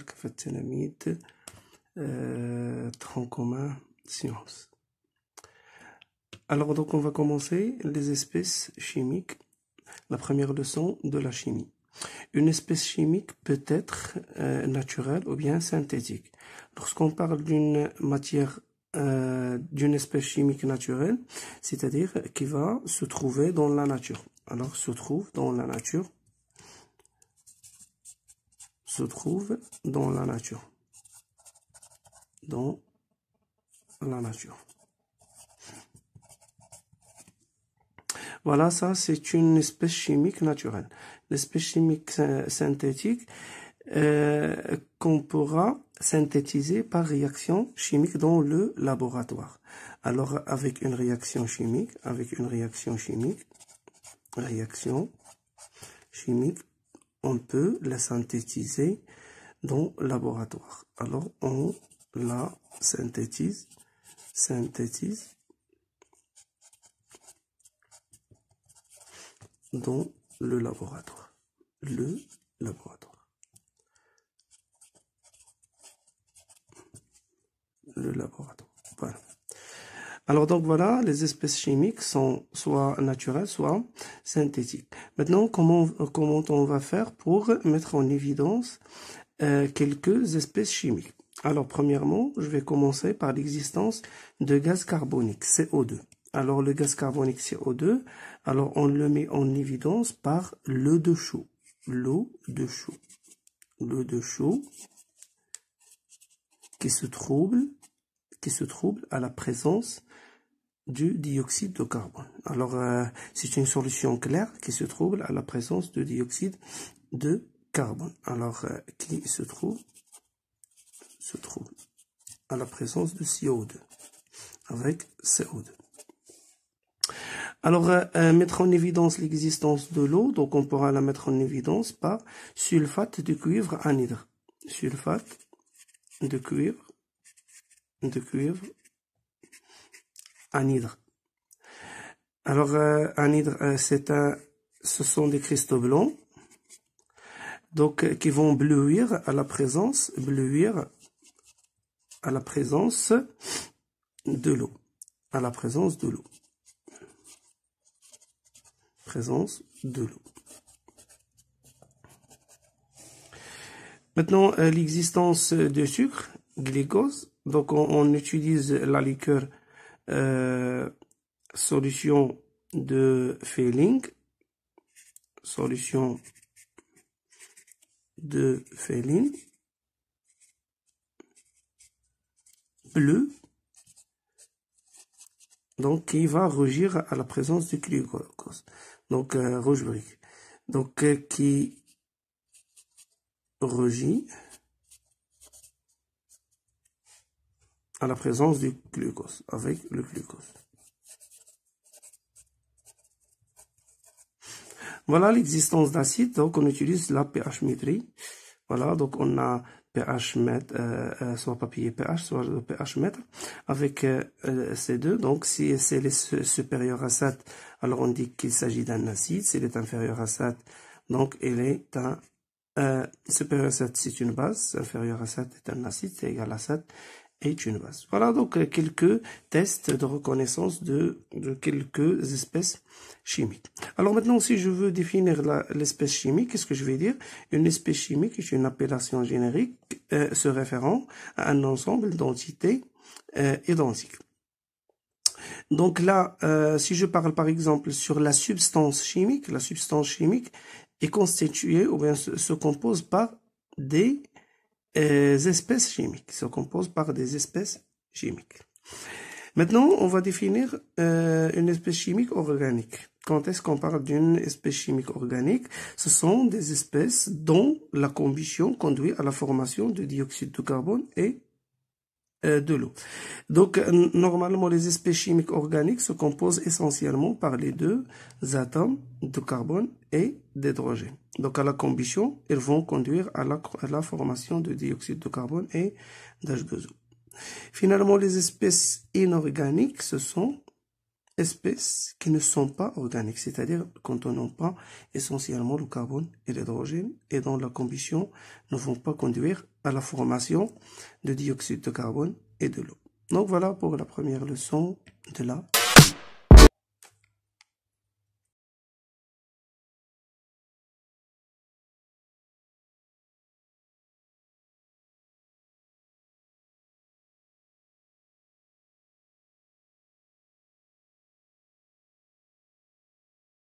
كافة التلاميذ tronc commun sciences. Alors donc on va commencer les espèces chimiques, la première leçon de la chimie. Une espèce chimique peut être naturelle ou bien synthétique. Lorsqu'on parle d'une matière, d'une espèce chimique naturelle, c'est-à-dire qui va se trouver dans la nature. Alors se trouve dans la nature. Se trouve dans la nature. Dans la nature. Voilà, ça c'est une espèce chimique naturelle. L'espèce chimique synthétique qu'on pourra synthétiser par réaction chimique dans le laboratoire. Alors avec une réaction chimique, on peut la synthétiser dans le laboratoire. Alors on la synthétise dans le laboratoire. Le laboratoire. Voilà. Alors donc voilà, les espèces chimiques sont soit naturelles, soit synthétiques. Maintenant, comment on va faire pour mettre en évidence quelques espèces chimiques? Alors premièrement, je vais commencer par l'existence de gaz carbonique, CO2. Alors le gaz carbonique CO2, alors on le met en évidence par l'eau de chaux. L'eau de chaux qui se trouble à la présence du dioxyde de carbone. Alors c'est une solution claire qui se trouble à la présence de dioxyde de carbone. Alors qui se trouve à la présence de CO2 avec CO2. Alors, mettre en évidence l'existence de l'eau, donc on pourra la mettre en évidence par sulfate de cuivre anhydre. Sulfate de cuivre anhydre. Alors, anhydre, ce sont des cristaux blancs, donc qui vont bleuir à la présence de l'eau. Maintenant, l'existence de sucre, glucose. Donc, on utilise la liqueur solution de Fehling. Bleu. Donc, qui va rougir à la présence du glucose. Donc, rouge brique. Donc, qui rougit à la présence du glucose, avec le glucose. Voilà l'existence d'acide. Donc, on utilise la pH-métrie. Voilà, donc on a pH mètre, soit papier pH, soit le pH mètre, avec ces deux. Donc, si c'est supérieur à 7, alors on dit qu'il s'agit d'un acide. S'il est inférieur à 7, donc il est un supérieur à 7, c'est une base. Inférieur à 7 est un acide. C'est égal à 7 est une base. Voilà donc quelques tests de reconnaissance de quelques espèces chimiques. Alors maintenant, si je veux définir l'espèce chimique, qu'est-ce que je vais dire? Une espèce chimique est une appellation générique se référant à un ensemble d'entités identiques. Donc là, si je parle par exemple sur la substance chimique est constituée ou bien se compose par des espèces chimiques. Maintenant, on va définir une espèce chimique organique. Quand est-ce qu'on parle d'une espèce chimique organique? Ce sont des espèces dont la combustion conduit à la formation de dioxyde de carbone et de l'eau. Donc, normalement, les espèces chimiques organiques se composent essentiellement par les deux atomes de carbone et d'hydrogène. Donc, à la combustion, ils vont conduire à la formation de dioxyde de carbone et d'H2O. Finalement, les espèces inorganiques, ce sont espèces qui ne sont pas organiques, c'est-à-dire contenant pas essentiellement le carbone et l'hydrogène, et dont la combustion ne vont pas conduire à la formation de dioxyde de carbone et de l'eau. Donc voilà pour la première leçon de la